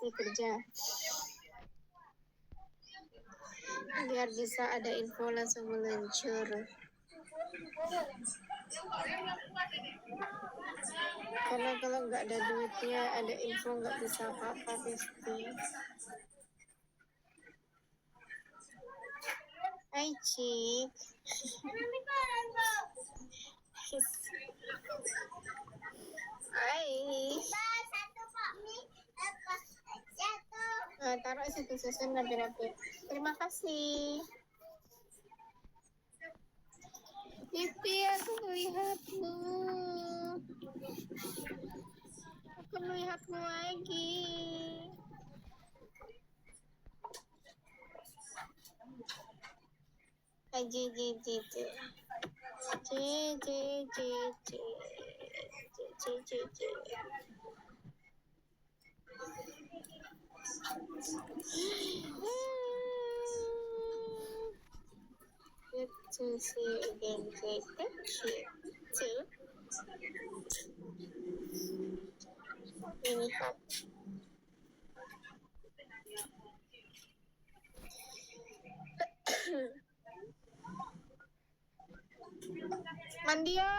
lagi kerja. Biar bisa ada info langsung meluncur. Karena kalau nggak ada duitnya, ada info nggak bisa apa-apa pasti. Hai Cik. Hai. Taruh situ susun rapi-rapi. Terima kasih. Pipi, aku melihatmu. Aku melihatmu lagi. J. Good to see you again, Jay. Thank you too. Ini hot. Mandi ya.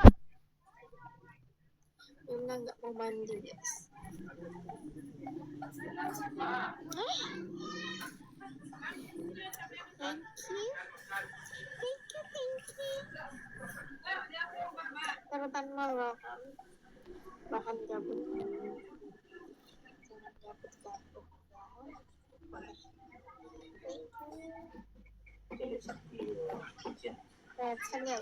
Yuna nggak mau mandi, guys. Thank you. Tarutan malah kan. Bahan gabung. Jangan gabut-gabut ya. Rasanya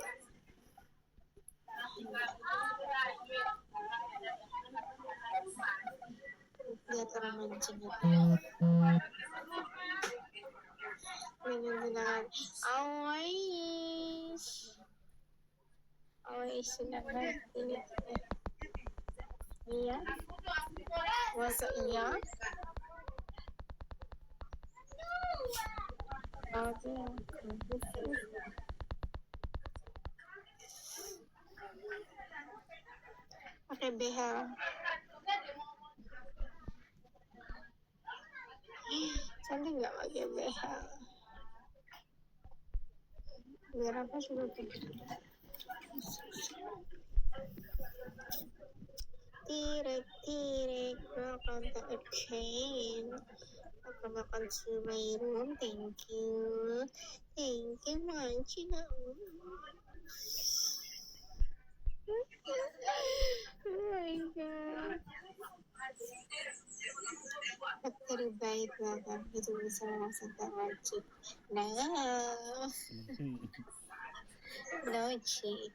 dia terang mancing dengan Awais sudah ngerti. Iya, masa iya? Oke. Pakai BH. Cantik nggak pakai BH? Biar apa sudah Tirek makan tak chain. Aku makan Sumairun. Thank you mancing. Oh my god. Terbaik banget itu bisa merasakan wajib. No cheat.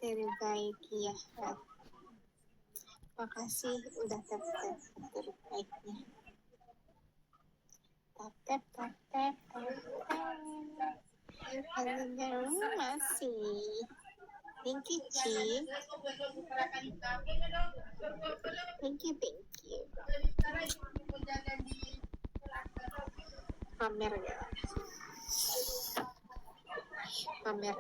Terbaik ya. Makasih udah terbaiknya. Tap. Masih. Thank you, Ci. Thank you. Pamer ya. Pamer.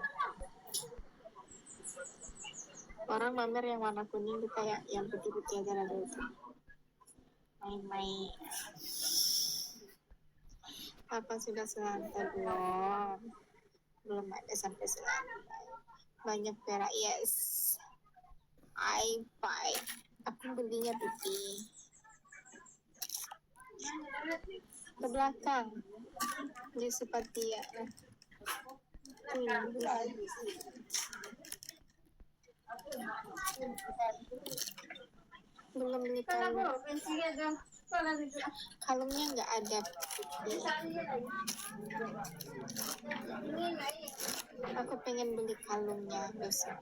Orang pamer yang warna kuning itu kayak yang putih-putih aja ada itu. Main-main. Apa sudah selantai belum? Belum ada sampai selantai. Banyak perak, yes. I buy. Aku belinya pipi. Ke belakang. Di Supatia. Belum beli kalung. Kalungnya nggak ada. Aku pengen beli kalungnya besok.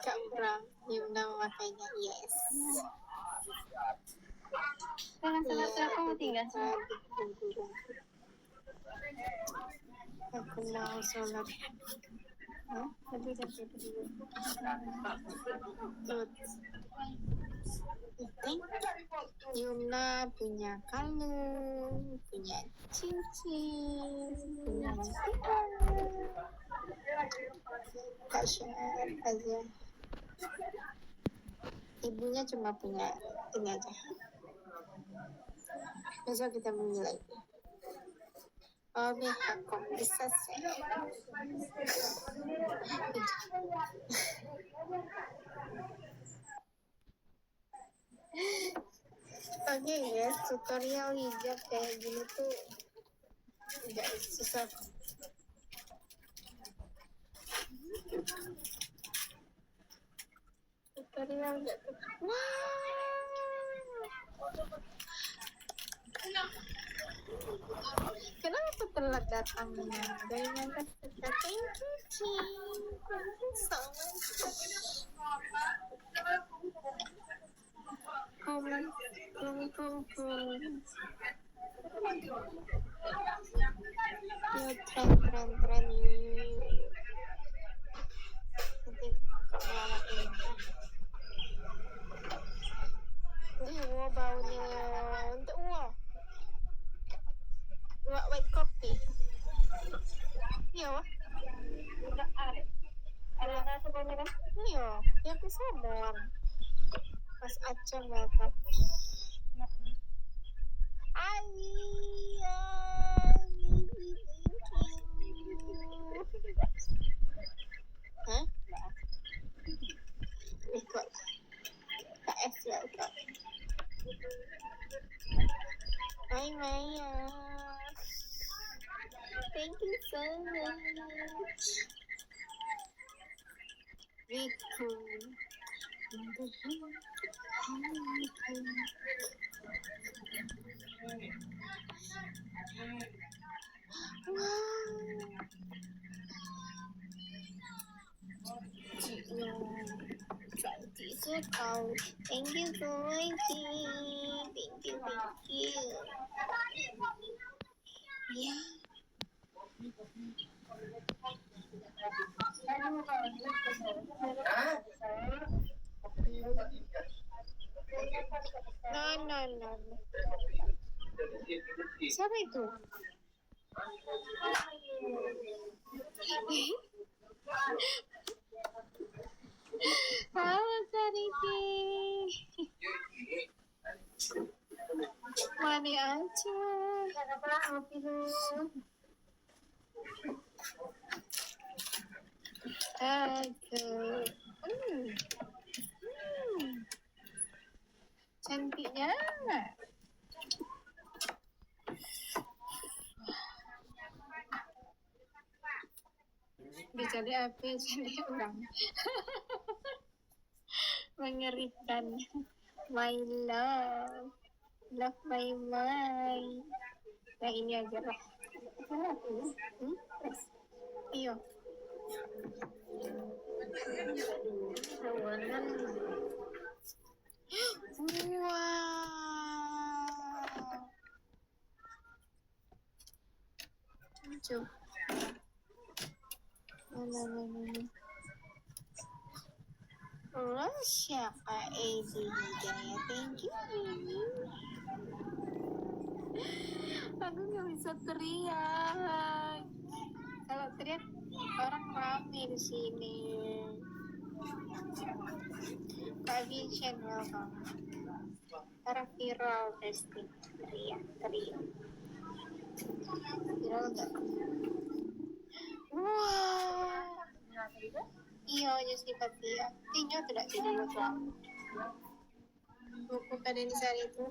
Kak Bram, Yuna memakainya, yes. Aku tinggal. Aku mau sholat. Hah? Tapi Yumna punya kalung, punya cincin, punya mantika. Kak share aja. Ibunya cuma punya ini aja. Besok kita beli lagi. Oh, kok bisa sih? Oke guys, tutorial hijab kayak gini tuh nggak susah. Tutorial nggak tuh. Kenapa telat datangnya? Dari mana? Thank you, Cing. Thank you so much. Ya, tren. Nanti kalau ini. Baunya untuk white coffee. Iya, ada rasa baunya kan? Iya, ya aku sadar. Pas acang bakar. Hah? Ikut. KS ya, ikut. Hai Maya. Thank you so much. Riku. Cantik sekali. Thank you so much. Thank you. Ya. No. Siapa itu? Halo Kariki. Mani aja. Kopi dulu. Cantiknya. Dicari apa? Cari orang. Mengerikan. My love my mind. Yang ini aja lah. Iyo. Wow. Siapa Edi Hidayah? Thank you, Mimi. Aku nggak bisa teriak. Kalau teriak orang rame di sini. Kak Vincent, welcome. Sekarang viral pasti teriak. Viral nggak? Wah. Iya, jadi pati. Tinyo tidak jadi lupa. Buku pada di saat itu.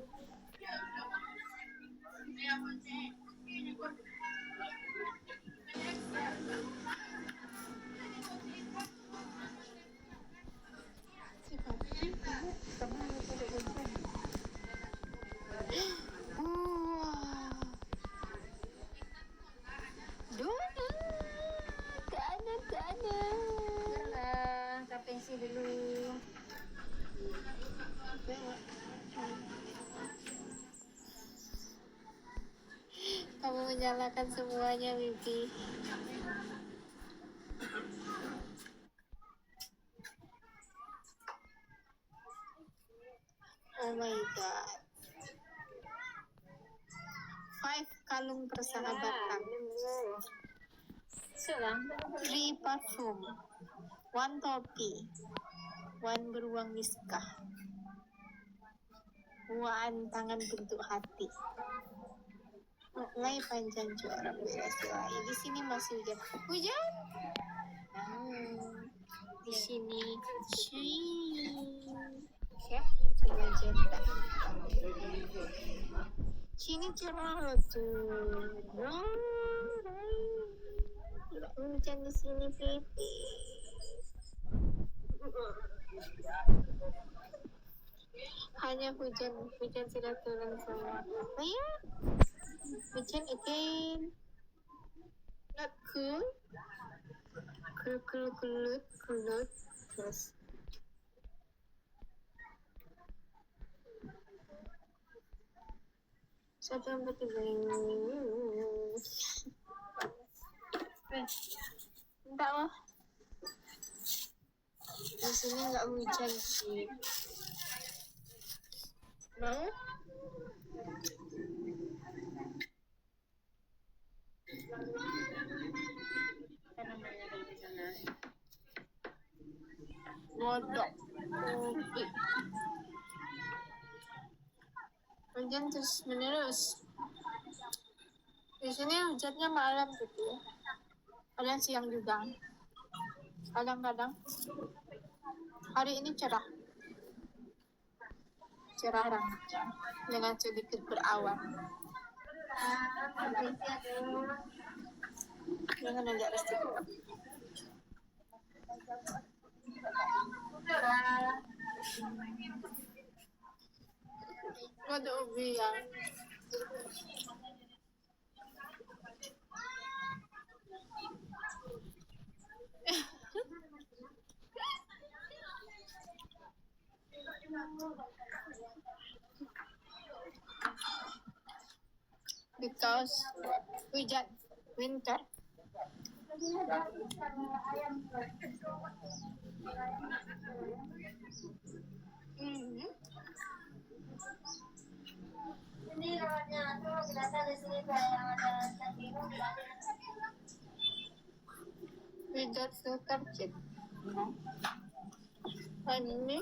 Kamu menyalakan semuanya, Mimpi. my god. 5 kalung persahabatan. 3 parfum. 1 topi. 1 beruang miskah. 1 tangan bentuk hati. Mulai panjang juara bersih. Di sini masih hujan. Hujan? Di sini magenta. Sini cerah loh tuh. Tidak hujan di sini pipi. Hanya hujan sudah turun semua. Oh ya, hujan again. Not cool. Kulut. Terus. Siapa yang bertimbang? Enggak lah. Di sini nggak hujan sih. Mau? Bodoh. Hujan terus menerus. Di sini hujannya malam gitu ya. Kadang siang juga. Kadang-kadang. Hari ini cerah dengan sedikit berawan. Jangan agak restik. Ada ubi ya. Because hujan winter. Ini namanya tuh biasa di sini kayak yang ada biru. Without filter check. Ini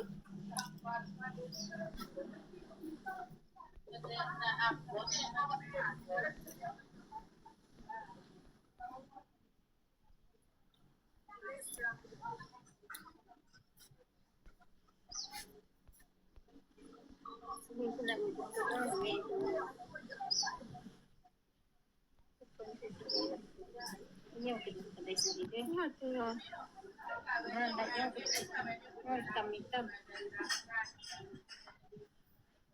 Ini yang kita kedai sendiri. tuh. Hendaknya hitam-hitam.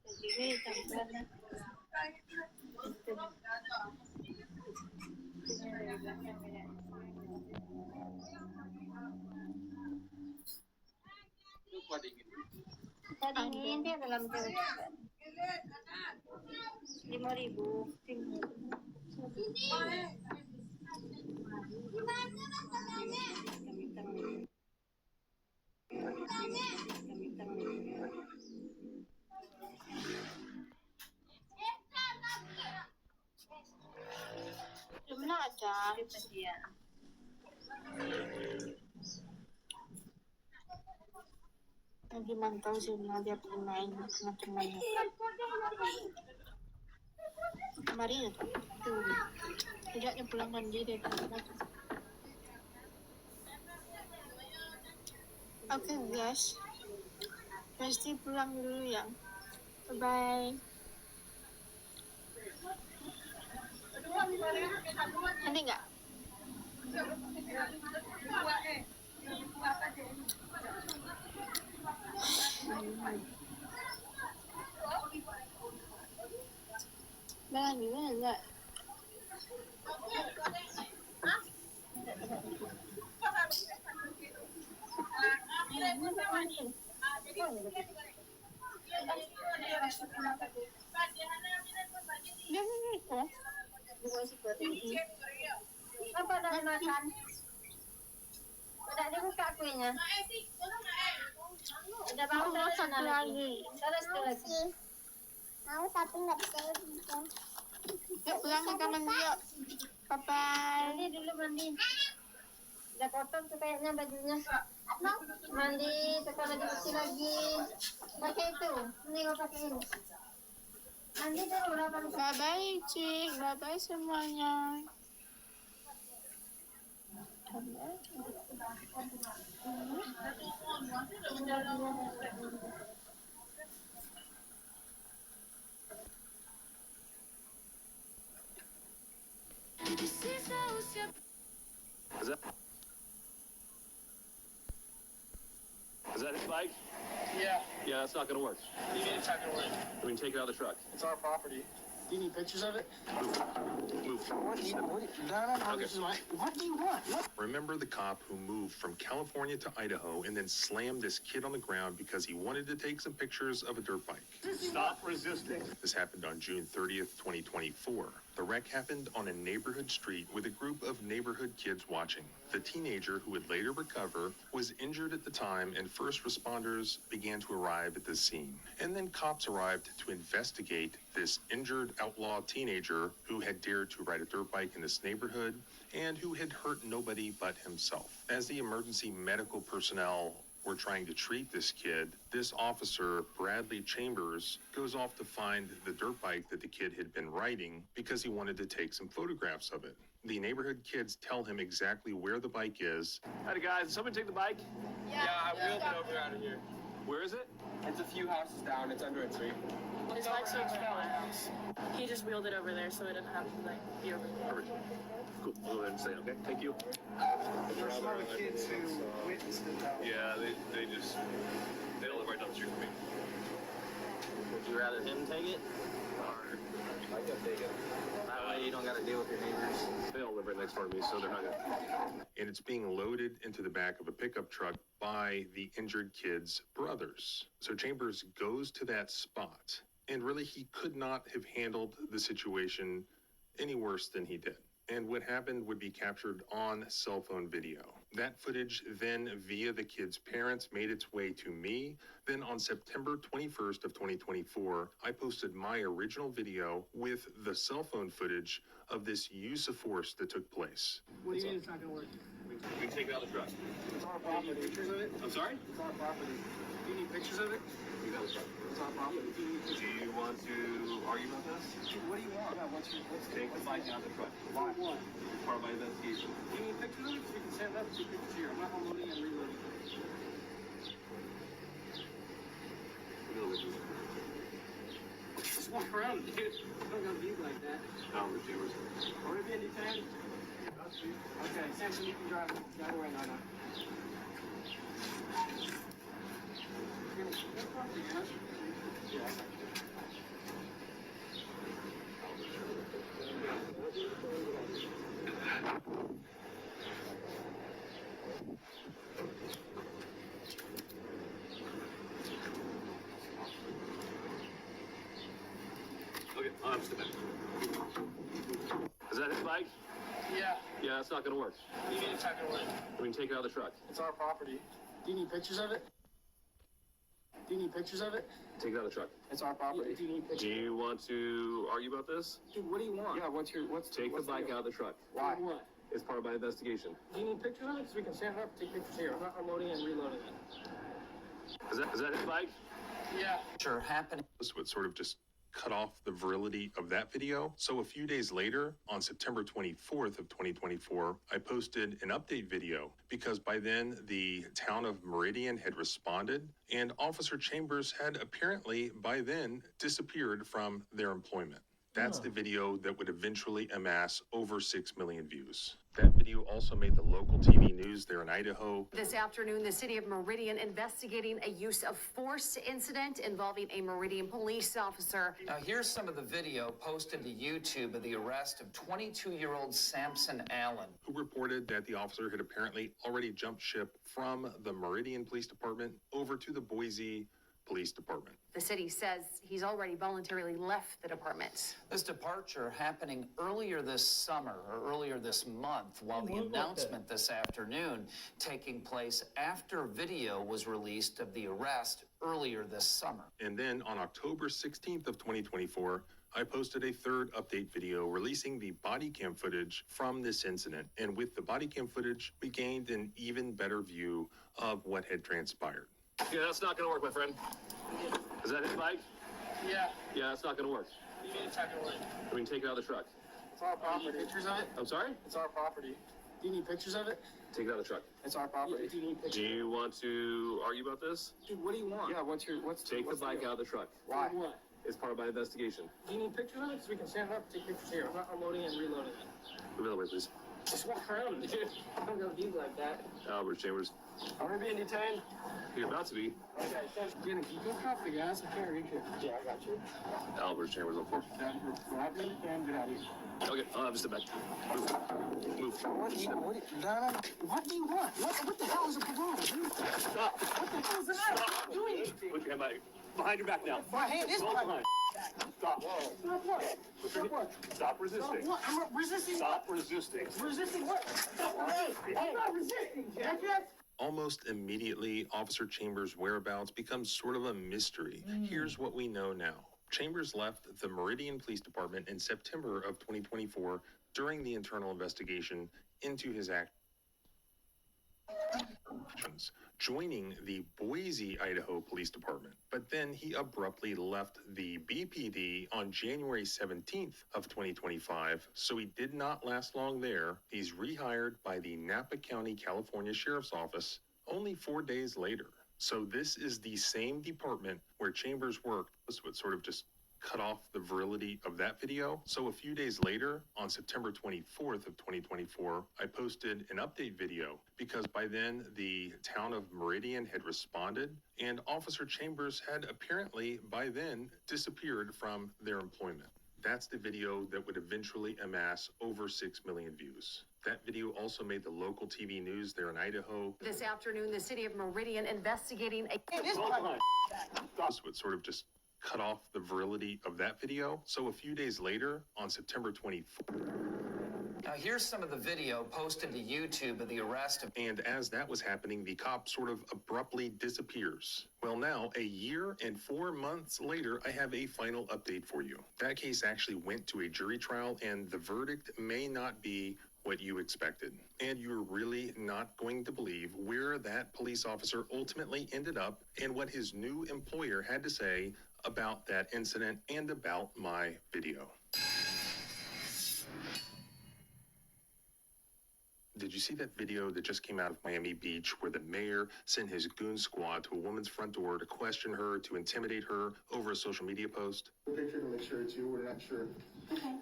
Jadi hitam-hitam. Tadi ini dia dalam jauh. 5.000. Belum ada. Lagi mantau sih dia bermain makin banyak. Kemarin itu tuh tidaknya pulang mandi deh. Oke guys, pasti pulang dulu ya. Bye. Nanti nggak? Bye gimana nggak? Apa dah makan? Udah dibuka kuenya. Ada apa Mau masak lagi. Terus lagi. Mau tapi nggak bisa gitu. Yuk pulang kita mandi yuk. Bye-bye. Mandi dulu mandi. Udah kotor tuh kayaknya bajunya. Mandi, tekan lagi bersih lagi. Pakai itu. Ini nggak pakai ini. Mandi dulu berapa kali? Bye-bye, Cik. Bye-bye semuanya. Is that his bike? Yeah, Yeah, that's not gonna work. you need to check it away. I mean, take it out of the truck. It's our property. Do you need pictures of it? Move. No, this is my, what do you want? What? Remember the cop who moved from California to Idaho and then slammed this kid on the ground because he wanted to take some pictures of a dirt bike? Stop resisting. This happened on June 30th, 2024. The wreck happened on a neighborhood street with a group of neighborhood kids watching. The teenager, who would later recover, was injured at the time, and first responders began to arrive at the scene. And then cops arrived to investigate this injured outlaw teenager who had dared to ride a dirt bike in this neighborhood and who had hurt nobody but himself. As the emergency medical personnel were trying to treat this kid, this officer, Bradley Chambers, goes off to find the dirt bike that the kid had been riding because he wanted to take some photographs of it. The neighborhood kids tell him exactly where the bike is. Howdy, guys. Did someone take the bike? Yeah, I wheeled it over out of here. Where is it? It's a few houses down. It's under a tree. His bike's over at my house. He just wheeled it over there so it didn't have to be over there. Perfect. Cool. I'll go ahead and say, okay? Thank you. There's some other kids who witnessed it. Yeah, they don't live right down the street from me. Would you rather him take it? I can take it. That way you don't got to deal with your neighbors. They don't live right next door to me, so they're not gonna. And it's being loaded into the back of a pickup truck by the injured kid's brothers. So Chambers goes to that spot, and really he could not have handled the situation any worse than he did. And what happened would be captured on cell phone video. That footage then, via the kid's parents, made its way to me. Then on September 21st of 2024, I posted my original video with the cell phone footage of this use of force that took place. What do you mean it's not going to work? We can take it out of the truck. It's our property. Pictures of it? I'm sorry? It's our property. Do you need pictures of it? Take it out of the truck. It's our property. Do you need Do pictures? you want to argue about this? What do you want? Yeah, what's Take the bike out of the truck. Why? What? Part of my investigation. Do you need pictures of it? So we can send it up to pictures here. I'm not unloading and reloading. Just walk around, dude. Don't go deep like that. No, the Chambers. Or maybe anytime. Okay, Samson, you can drive the other way now. Yeah. Okay, I'm stepping. Is that his bike? Yeah, Yeah, that's not gonna work. you need to check it away. I mean, take it out of the truck. It's our property. Do you need pictures of it? Do you need pictures of it? Take it out of the truck. It's our property. Do you need Do pictures? you want to argue about this? Dude, what do you want? Yeah, what's Take the bike deal? out of the truck. Why? What? It's part of my investigation. Do you need pictures of it? So we can stand up, take pictures here. I'm not unloading and reloading it. Is that his bike? Yeah. Sure, happening. This would sort of just cut off the virility of that video. So a few days later, on September 24th of 2024, I posted an update video because by then the town of Meridian had responded and Officer Chambers had apparently by then disappeared from their employment. That's the video that would eventually amass over 6 million views. That video also made the local TV news there in Idaho. This afternoon, the city of Meridian investigating a use of force incident involving a Meridian police officer. Now, here's some of the video posted to YouTube of the arrest of 22-year-old Samson Allen. Who reported that the officer had apparently already jumped ship from the Meridian Police Department over to the Boise Police Department. The city says he's already voluntarily left the department. This departure happening earlier this summer or earlier this month, while the announcement this afternoon taking place after video was released of the arrest earlier this summer. And then on October 16th of 2024, I posted a third update video releasing the body cam footage from this incident. And with the body cam footage, we gained an even better view of what had transpired. Yeah, that's not gonna work, my friend. Is that his bike? Yeah. Yeah, that's not gonna work. You need to check it away. I mean, take it out of the truck. It's our property. Pictures of it? I'm sorry? It's our property. Do you need pictures of it? Take it out of the truck. It's our property. Do you need pictures? Do you want to argue about this? Dude, what do you want? Yeah, what's Take the bike out of the truck. Why? What? It's part of my investigation. Do you need pictures of it? So we can stand up and take pictures here. I'm not unloading and reloading it. Move it away, please. Just walk around, dude. I don't go deep like that. Albert Chambers. Are we being detained? You're about to be. Okay, Jenna, can you go cop the gas? I can't reach it. Yeah, I got you. Albert Chambers on 4. Grab me and get out of here. Okay, I'll have to step back. Move. What do you want? What the hell is a parole, dude? Stop. What the hell is that? Doing? Put your hand behind your back now. My hand is Go behind. Stop. Stop what? Stop what? Stop resisting. Stop what? I'm not resisting. Stop resisting. Resisting what? Stop what? I'm not resisting, jackass. Almost immediately, Officer Chambers' whereabouts becomes sort of a mystery. Here's what we know now. Chambers left the Meridian Police Department in September of 2024 during the internal investigation into his actions, joining the Boise, Idaho Police Department. But then he abruptly left the BPD on January 17th of 2025, so he did not last long there. He's rehired by the Napa County, California Sheriff's Office only 4 days later. So this is the same department where Chambers worked. This would sort of just cut off the virility of that video. So a few days later, on September 24th of 2024, I posted an update video because by then the town of Meridian had responded and Officer Chambers had apparently by then disappeared from their employment. That's the video that would eventually amass over 6 million views. That video also made the local TV news there in Idaho. This afternoon, the city of Meridian investigating a This would sort of just cut off the virility of that video. So a few days later, on September 24th, Now here's some of the video posted to YouTube of the arrest of. and as that was happening, the cop sort of abruptly disappears. Well, now, a year and 4 months later, I have a final update for you. That case actually went to a jury trial, and the verdict may not be what you expected. And you're really not going to believe where that police officer ultimately ended up and what his new employer had to say about that incident and about my video. Did you see that video that just came out of Miami Beach where the mayor sent his goon squad to a woman's front door to question her, to intimidate her over a social media post? The picture to make sure it's you. We're not sure. Okay.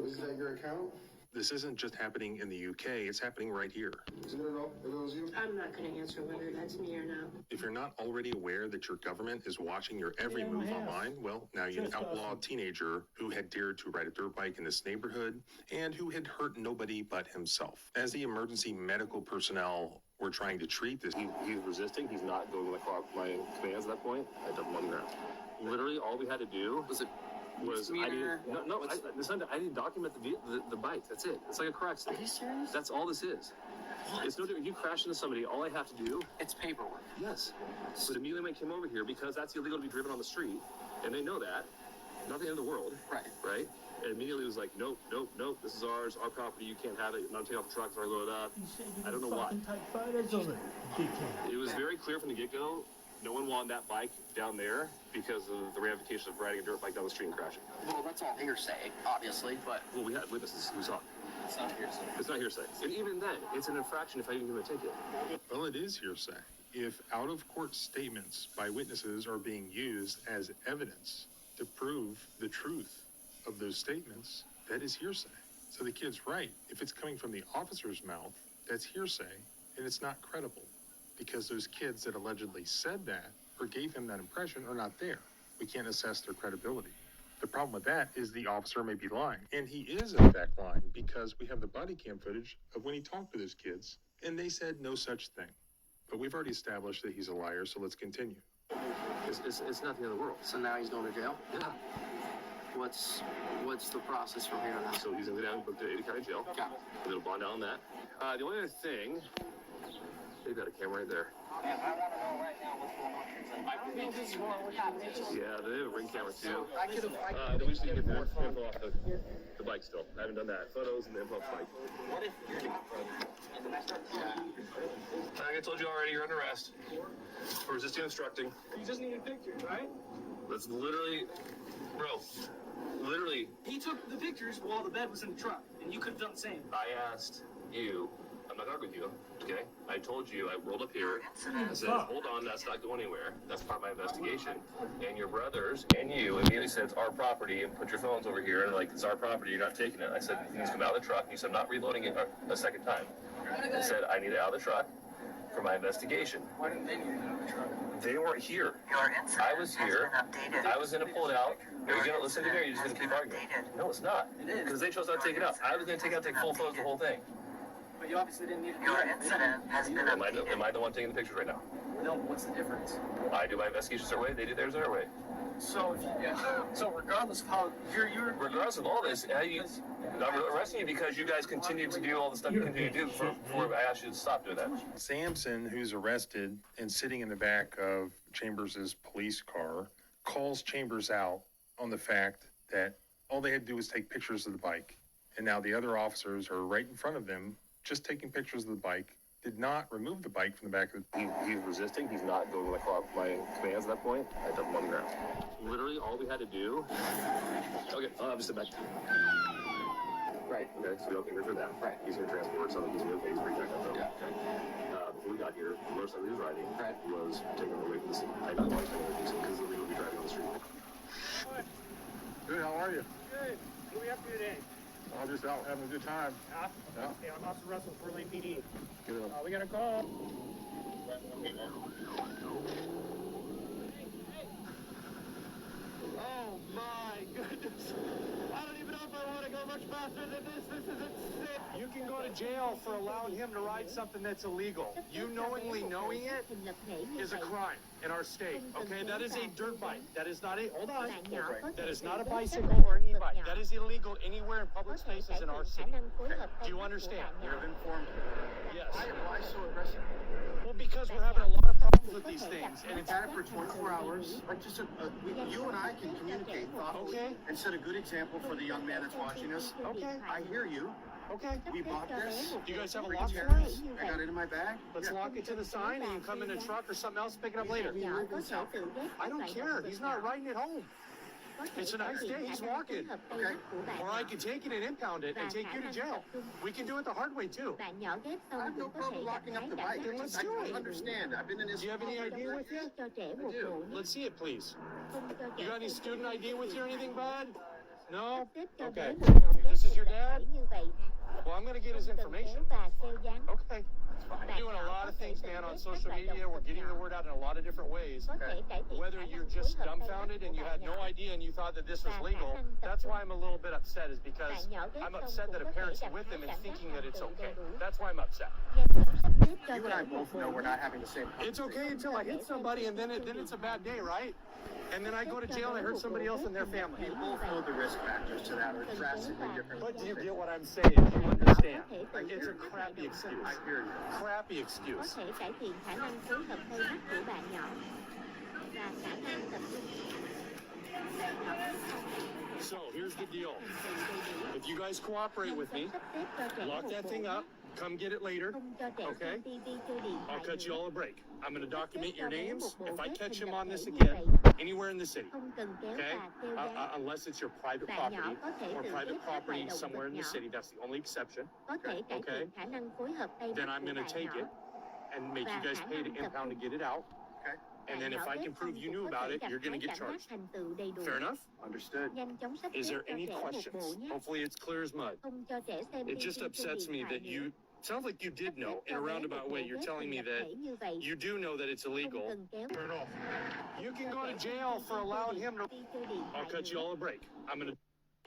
Is that your account? This isn't just happening in the UK, it's happening right here. Is it no? If it was you? I'm not going to answer whether that's me or not. If you're not already aware that your government is watching your every move online, well, now you're an outlawed teenager who had dared to ride a dirt bike in this neighborhood and who had hurt nobody but himself. As the emergency medical personnel were trying to treat this, He's resisting. He's not going with my commands at that point. I dumped him on the ground. Literally, all we had to do was I need to document the bike. That's it. It's like a car accident. Are you serious? That's all this is. What? It's no different. You crash into somebody. All I have to do. It's paperwork. Yes. But immediately when I came over here because that's illegal to be driven on the street, and they know that. Not the end of the world. Right. Right. And immediately it was like, nope. This is ours. Our property. You can't have it. I'm taking off the truck. So I load it up. I don't know why. It was very clear from the get-go. No one wanted that bike down there because of the ramifications of riding a dirt bike down the street and crashing. Well, that's all hearsay, obviously, but Well, we had witnesses who saw it. it's not hearsay. It's not hearsay. And even then, it's an infraction if I didn't give him a ticket. well, it is hearsay. If out-of-court statements by witnesses are being used as evidence to prove the truth of those statements, that is hearsay. So the kid's right. If it's coming from the officer's mouth, that's hearsay, and it's not credible. Because those kids that allegedly said that or gave him that impression are not there. We can't assess their credibility. The problem with that is the officer may be lying. And he is in fact lying because we have the body cam footage of when he talked to those kids and they said no such thing. But we've already established that he's a liar, so let's continue. It's nothing in the world. So now he's going to jail? Yeah. What's the process from here on out? So he's gonna go down to Ada County Jail. Got it. A little bond on that. The only other thing, they've got a camera right there. Yeah, they have a ring camera too. Then we just need to get the info off the bike still. I haven't done that. Photos and the info off the bike. Like I told you already, you're under arrest for resisting obstructing. You just needed pictures, right? That's literally, bro, literally, He took the pictures while the bed was in the truck, and you could have done the same. I asked you, I'm not arguing with you, okay? I told you, I rolled up here, I said, hold on, that's not going anywhere. That's part of my investigation. And your brothers and you immediately said, it's our property, and put your phones over here, and like, it's our property, you're not taking it. I said, you need to come out of the truck, and you said, I'm not reloading it a second time. I said, I need it out of the truck for my investigation. Why didn't they need it out of the truck? They weren't here. I was here. I was gonna pull it out. Are you gonna listen to me, or are you just gonna keep arguing? No, it's not. It is. Because they chose not to take it out. I was gonna take full photos of the whole thing. But you obviously didn't need it. Am I the one taking the pictures right now? No, what's the difference? I do my investigations their way, they do theirs their way. So, so regardless of how you're Regardless of all this, I'm arresting you because you guys continue to do all the stuff you continue to do before I asked you to stop doing that. Sampson, who's arrested and sitting in the back of Chambers' police car, calls Chambers out on the fact that all they had to do was take pictures of the bike. And now the other officers are right in front of them, just taking pictures of the bike, did not remove the bike from the back of the... He's resisting, he's not going with my commands at that point. I dump him on the ground. Literally, all we had to do... Okay, I'll have to sit back. Right. Okay, so we don't think we're for that. Right. He's gonna transport something, he's gonna pay his reject on that. Yeah. Okay. Before we got here, the motorcycle he was riding was taken away from the scene. I didn't want to take it because it's illegal to be driving on the street. Good, how are you? good. What are we up to today? I'm just out having a good time. Yeah. Okay, I'm Officer Russell, Fort Lane PD. Good. We got a call. Oh my goodness. I don't even know if I want to go much faster than this. This is insane. You can go to jail for allowing him to ride something that's illegal. You knowingly knowing it is a crime in our state. Okay, that is a dirt bike. That is not a, hold on. That is not a bicycle or an e-bike. That is illegal anywhere in public spaces in our city. Okay. Do you understand? You've informed me. Yes. Why so aggressive? Well, because we're having a lot of problems with these things. And it's had it for 24 hours. Like just you and I can communicate thoughtfully and set a good example for the young man that's watching us. Okay. I hear you. Okay. We bought this. Do you guys have a Bring lock it for here. us? I got it in my bag. Let's lock it to the sign and you can come in a truck or something else, pick it up later. I don't care. He's not riding it home. It's a nice day. He's walking. Okay. Or I can take it and impound it and take you to jail. We can do it the hard way too. I have no problem locking up the bike. Then let's I do it. don't understand. I've been in this. Do you have any ID with you? I do. Let's see it, please. You got any student ID with you or anything, bud? No? Okay. This is your dad? Well, I'm going to get his information. Okay. We're doing a lot of things, man, on social media. We're getting the word out in a lot of different ways. Whether you're just dumbfounded and you had no idea and you thought that this was legal, that's why I'm a little bit upset, is because I'm upset that a parent's with him and thinking that it's okay. That's why I'm upset. You and I both know we're not having the same. It's okay until I hit somebody and then it's a bad day, right? And then I go to jail and I hurt somebody else in their family. We both know the risk factors to that are drastically different. But do you get what I'm saying? Do you understand? Like, it's a crappy excuse. I hear you. Crappy excuse. So here's the deal. If you guys cooperate with me, lock that thing up, come get it later, okay? I'll cut you all a break. I'm going to document your names. If I catch him on this again, anywhere in the city, okay? Unless it's your private property or private property somewhere in the city, that's the only exception, okay? Then I'm going to take it and make you guys pay to impound to get it out. Okay. And then if I can prove you knew about it, you're going to get charged. Fair enough? Understood. Is there any questions? Hopefully it's clear as mud. It just upsets me that you, sounds like you did know in a roundabout way. You're telling me that you do know that it's illegal. Turn off. You can go to jail for allowing him to... I'll cut you all a break. I'm going to...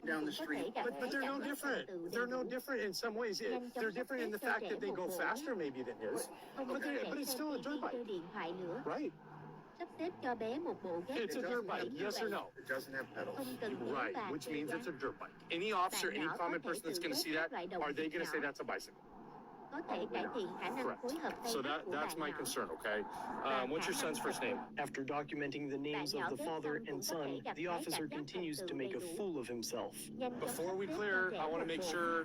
Down the street. But they're no different. They're no different in some ways. They're different in the fact that they go faster maybe than his. But it's still a dirt bike. Right? Sắp xếp cho bé một bộ ghép It's a đơn dirt giản bike, như yes or vậy. no? It doesn't have pedals. Không cần kéo Right, và which kêu means gắn. it's a dirt bike. Any officer, Bạn any nhỏ có common thể person that's tự going to ghép see các that, loại động are they vật going to say nhỏ. that's a bicycle? Có thể cải thiện khả năng Correct. phối hợp tay So mắt của that's bạn my nhỏ. concern, okay? Và What's khả your năng son's tập first name? trung. After documenting the names Bạn of nhỏ the ghép father xong cũng and có thể son, gặt the hái officer cảm giác continues thành to tựu make a đầy đủ. fool of himself. Nhanh chóng Before sắp we xếp cho clear, trẻ I want to một make bộ. sure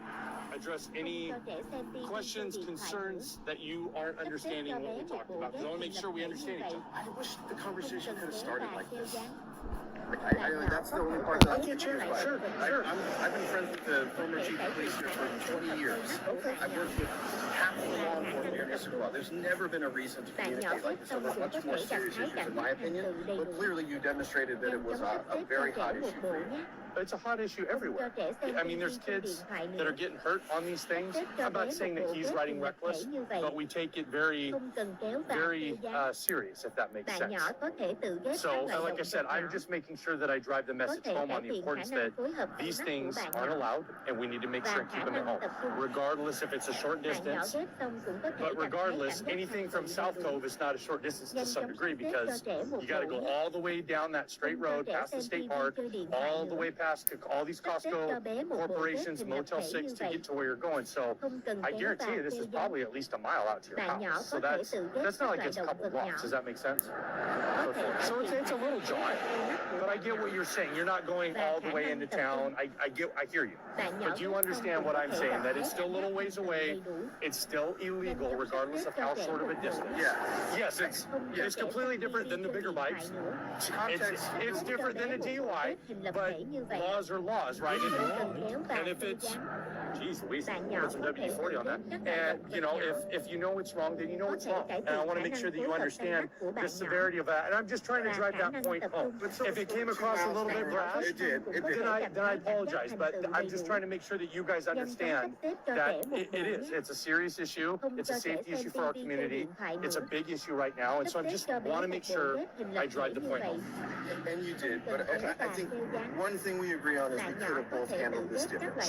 address Không any cho trẻ xem TV trên questions, điện thoại nữa. concerns that you aren't Sắp xếp understanding cho what bé we một talked bộ about. Because I ghép want to make hình sure we lập thể như understand each vậy. other. I wish the Không conversation cần could have kéo started và like kêu this. gắn. That's the only part that I get you. I've been friends with the former chief of police here for 20 years. I've worked with half of the law enforcement here in Issaquah. There's never been a reason to communicate like this over much more serious issues, in my opinion. But clearly, you demonstrated that it was a very hot issue for you. It's a hot issue everywhere. I mean, there's kids that are getting hurt on these things. I'm not saying that he's riding reckless, but we take it very, Không cần kéo và very kêu gắn. serious, if that makes Bạn sense. nhỏ có thể tự ghép So, các loại like I động said, vật I'm nhỏ. just making sure that I drive the Có message thể home cải on the thiện khả importance năng that phối hợp tay these mắt của things bạn aren't nhỏ. allowed, and we need to make Và sure and khả keep them năng at home, tập trung. regardless if it's a short Bạn nhỏ distance. ghép xong cũng có thể But gặt hái regardless, cảm giác anything thành from tựu South đầy đủ. Cove is not a short distance to Nhanh some chóng degree sắp xếp cho because trẻ một you got to bộ go nhé. all the way down that straight Không cho road trẻ past the xem state TV park, chơi điện thoại all the nữa. way past all these Sắp xếp cho Costco bé một bộ ghép corporations, hình lập Motel thể 6 như to vậy. get to where you're going. So Không cần I kéo guarantee và you this kêu is gắn. probably at least a mile out to your Bạn nhỏ house. So có thể that's tự ghép not các like loại it's a động couple vật nhỏ. blocks. Does that make sense? Có thể So cải thiện it's a little khả jaunt, năng tay mắt của but I bạn get nhỏ. what you're saying. You're not going Và all the khả way năng into tập trung. town. I hear you. Bạn nhỏ But you ghép xong understand cũng what có I'm thể saying, gặt that hái it's still a cảm little giác ways thành tựu away. đầy đủ. It's still illegal Nhanh chóng regardless sắp of xếp how cho trẻ short of a một bộ distance. nhé. Yeah. Yes, it's Không cho it's trẻ completely xem different TV than the trên bigger điện thoại bikes. nữa. Context. It's different than a DUI, but laws are laws, right? And if it's, geez Louise, put some WD-40 on that. And, you know, if you know it's wrong, then you know it's wrong. And I want to make sure that you understand the severity of that. And I'm just trying to drive that point home. If it came across a little bit brash, It did. It did. then I apologize. But I'm just trying to make sure that you guys understand that it is. It's a serious issue. It's a safety issue for our community. It's a big issue right now. And so I just want to make sure I drive the point home. And you did, but I think one thing we agree on is we could have both handled this differently.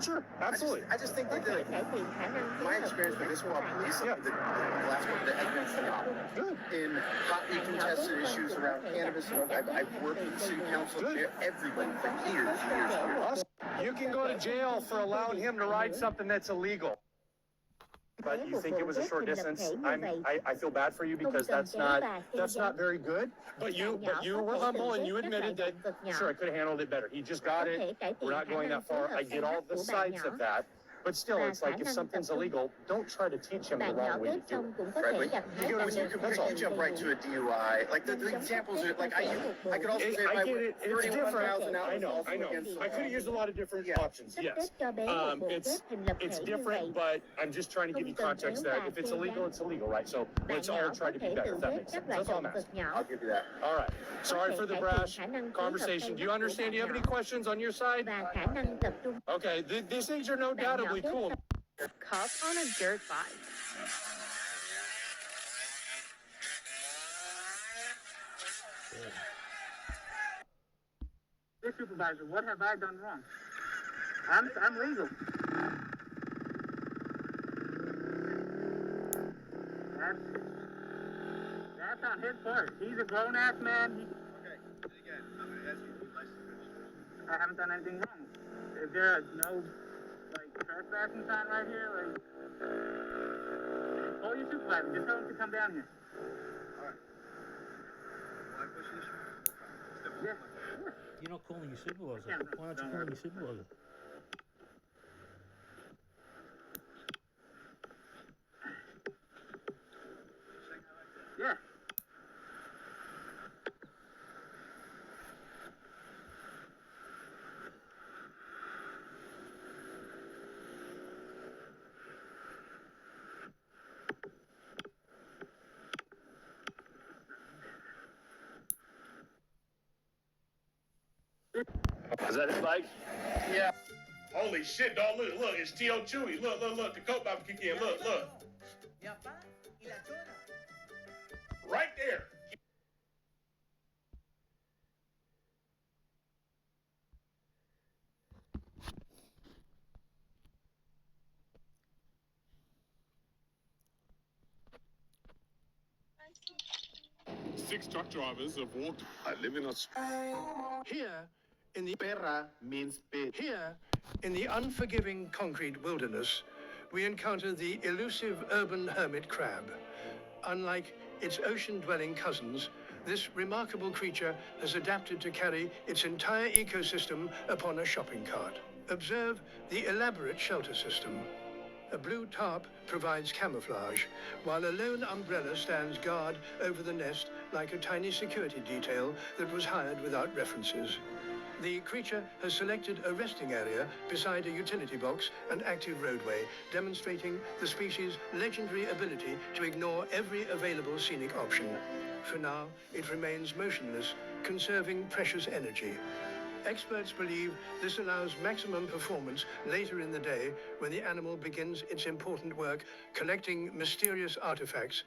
Sure, absolutely. I just think that my experience with Issaquah police over the last couple of days has been phenomenal. In hotly contested issues around cannabis, and I've worked with the city council, everybody for years. You can go to jail for allowing him to ride something that's illegal. But you think it was a short distance? I feel bad for you because that's not very good. But you were humble and you admitted that sure I could have handled it better. He just got it. We're not going that far. I get all the sides of that. But still, it's like if something's illegal, don't try to teach him the wrong way to do it. Right, but you jump right to a DUI. Like the examples are like I could also say I get it. It's 31 different. miles an hour. I know. I could have used a lot of different options. Yes. It's different, but I'm just trying to give you context that if it's illegal, it's illegal, right? So let's all try to be better. If that makes sense. That's all I'm asking. I'll give you that. All right. Sorry for the brash conversation. Do you understand? Do you have any questions on your side? Và khả năng tập trung. Okay. These things are no doubtably cool. Cop on a dirt bike. Hey, supervisor, what have I done wrong? I'm legal. That's on his part. He's a grown-ass man. Okay, again, I'm going to ask you to be licensed registration. I haven't done anything wrong. Is there no, like, trespassing sign right here? Like, call your supervisor. Just tell him to come down here. All right. Will I push this? Yeah, sure. You're not calling your supervisor. Yeah, no, Why aren't you don't calling worry. your supervisor? Yeah. Is that his bike? Yeah. Holy shit, dog. Look, it's T.O. Chewy. Look, the coat about to kick in. Look. Right there. 6 truck drivers have walked. I live in Australia. Here, in the Perra means bitch. Here, in the unforgiving concrete wilderness, we encounter the elusive urban hermit crab. Unlike its ocean-dwelling cousins, this remarkable creature has adapted to carry its entire ecosystem upon a shopping cart. Observe the elaborate shelter system. A blue tarp provides camouflage, while a lone umbrella stands guard over the nest like a tiny security detail that was hired without references. The creature has selected a resting area beside a utility box and active roadway, demonstrating the species' legendary ability to ignore every available scenic option. For now, it remains motionless, conserving precious energy. Experts believe this allows maximum performance later in the day when the animal begins its important work collecting mysterious artifacts.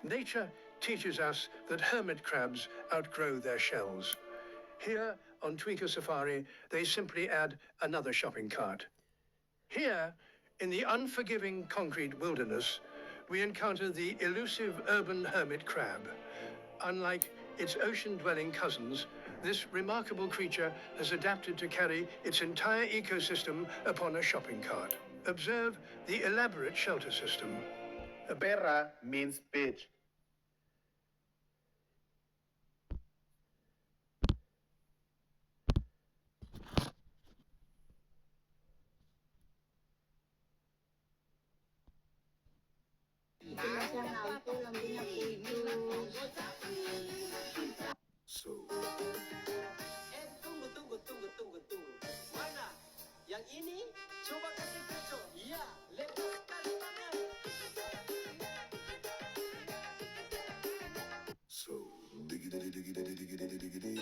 Nature teaches us that hermit crabs outgrow their shells. Here, on Tweaker Safari, they simply add another shopping cart. Here, in the unforgiving concrete wilderness, we encounter the elusive urban hermit crab. Unlike its ocean-dwelling cousins, this remarkable creature has adapted to carry its entire ecosystem upon a shopping cart. Observe the elaborate shelter system. Perra means bitch. Mana? Yang ini? Coba kasih kecoh. Iya, lepas sekali tangan. So, diggity diggity diggity diggity.